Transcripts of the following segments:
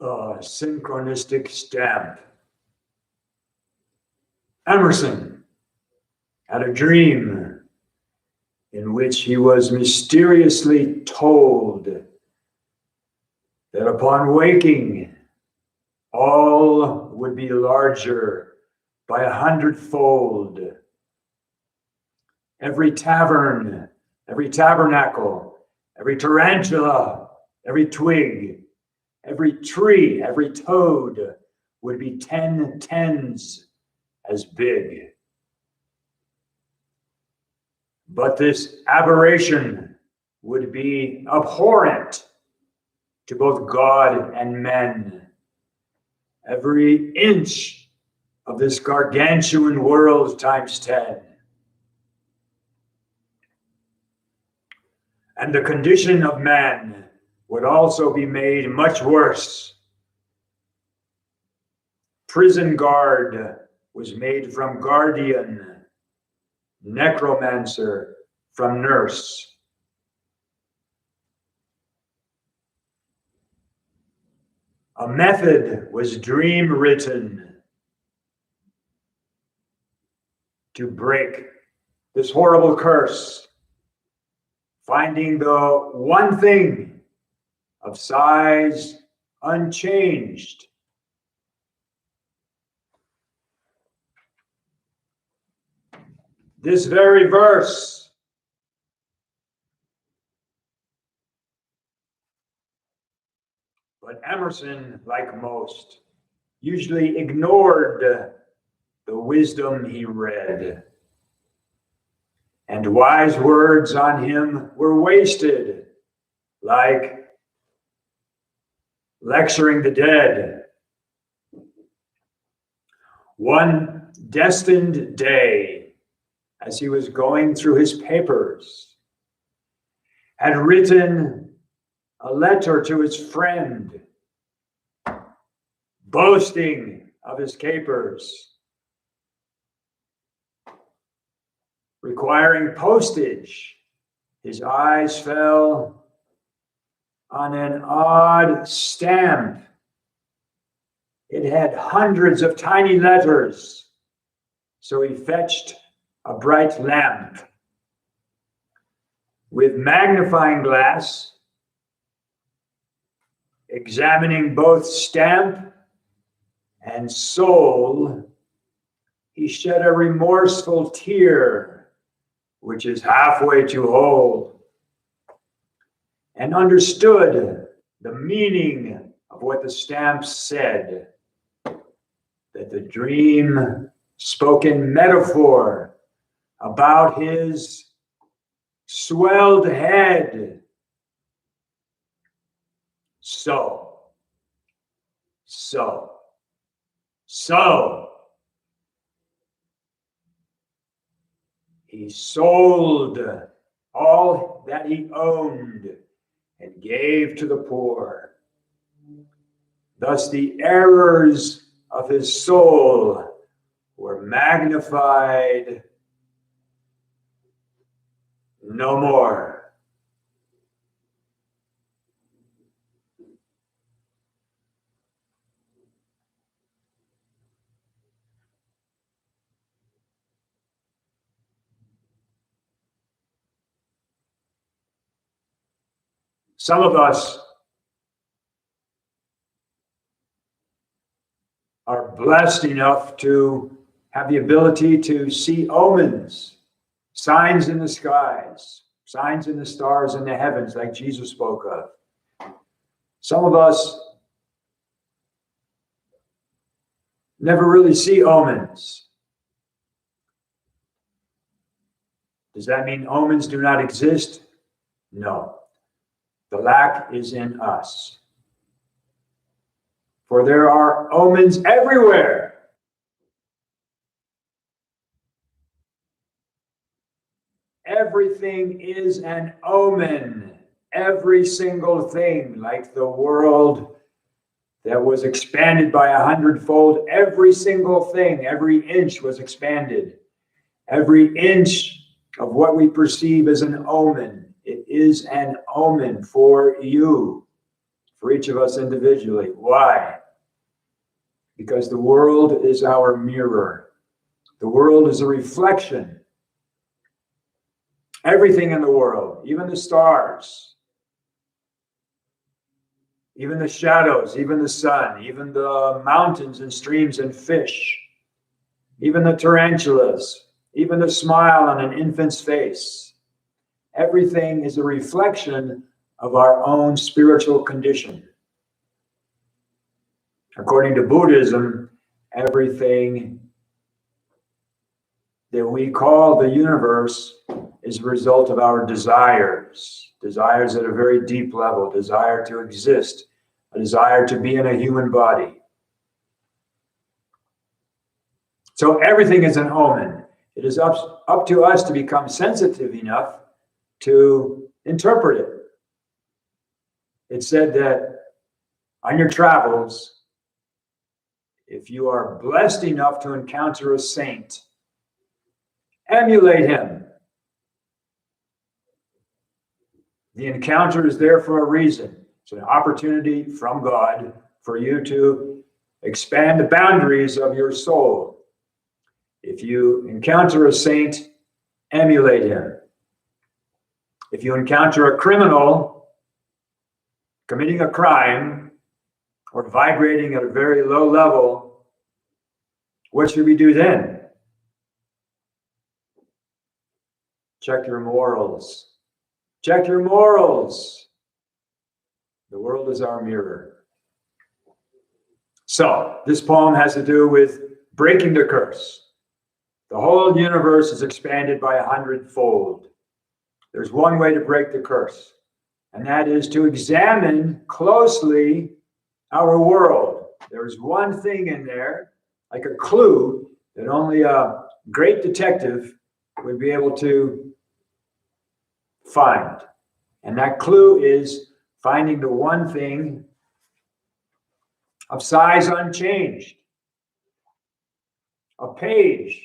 Synchronistic stamp. Emerson had a dream in which he was mysteriously told that upon waking, all would be larger by 100-fold. Every tavern, every tabernacle, every tarantula, every twig, every tree, every toad would be 10 tens as big. But this aberration would be abhorrent to both God and men. Every inch of this gargantuan world times 10. And the condition of man would also be made much worse. Prison guard was made from guardian, necromancer from nurse. A method was dream written to break this horrible curse, finding the one thing of size unchanged. This very verse. But Emerson, like most, usually ignored the wisdom he read. And wise words on him were wasted, like lecturing the dead. One destined day, as he was going through his papers, had written a letter to his friend, boasting of his capers, requiring postage. His eyes fell on an odd stamp. It had hundreds of tiny letters, so he fetched a bright lamp. With magnifying glass, examining both stamp and soul, he shed a remorseful tear, which is halfway to whole, and understood the meaning of what the stamp said, that the dream spoke in metaphor about his swelled head. So, he sold all that he owned and gave to the poor. Thus the errors of his soul were magnified no more. Some of us are blessed enough to have the ability to see omens, signs in the skies, signs in the stars in the heavens, like Jesus spoke of. Some of us never really see omens. Does that mean omens do not exist? No. The lack is in us. For there are omens everywhere. Everything is an omen. Every single thing, like the world that was expanded by 100-fold, every single thing, every inch was expanded. Every inch of what we perceive as an omen, it is an omen for you, for each of us individually. Why? Because the world is our mirror. The world is a reflection. Everything in the world, even the stars, even the shadows, even the sun, even the mountains and streams and fish, even the tarantulas, even the smile on an infant's face. Everything is a reflection of our own spiritual condition. According to Buddhism, everything that we call the universe is a result of our desires at a very deep level, desire to exist, a desire to be in a human body. So everything is an omen. It is up to us to become sensitive enough to interpret it. It's said that on your travels, if you are blessed enough to encounter a saint, emulate him. The encounter is there for a reason. It's an opportunity from God for you to expand the boundaries of your soul. If you encounter a saint, emulate him. If you encounter a criminal committing a crime or vibrating at a very low level, what should we do then? Check your morals. Check your morals. The world is our mirror. So, this poem has to do with breaking the curse. The whole universe is expanded by 100-fold. There's one way to break the curse, and that is to examine closely our world. There's one thing in there, like a clue, that only a great detective would be able to find. And that clue is finding the one thing of size unchanged, a page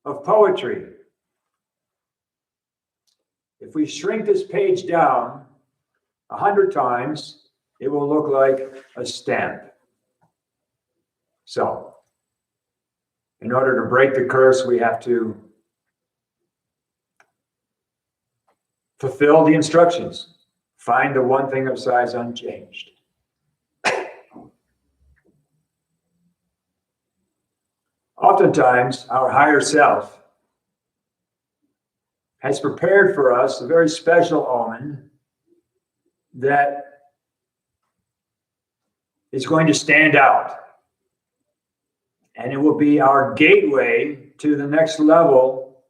of poetry. If we shrink this page down 100 times, it will look like a stamp. So, in order to break the curse, we have to fulfill the instructions. Find the one thing of size unchanged. Oftentimes, our higher self has prepared for us a very special omen that is going to stand out. And it will be our gateway to the next level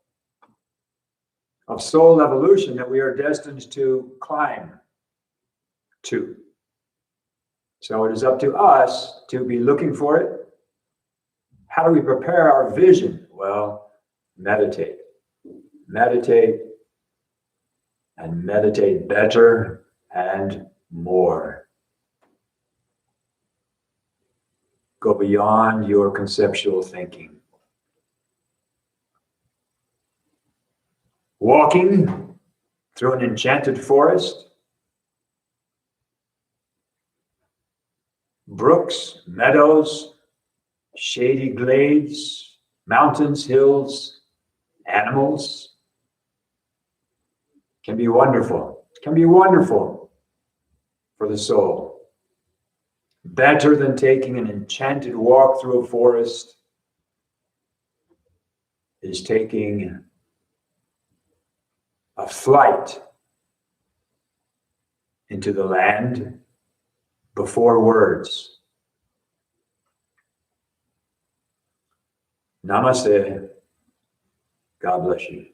of soul evolution that we are destined to climb to. So it is up to us to be looking for it. How do we prepare our vision? Well, meditate. Meditate and meditate better and more. Go beyond your conceptual thinking. Walking through an enchanted forest, brooks, meadows, shady glades, mountains, hills, animals, can be wonderful. It can be wonderful for the soul. Better than taking an enchanted walk through a forest is taking a flight into the land before words. Namaste. God bless you.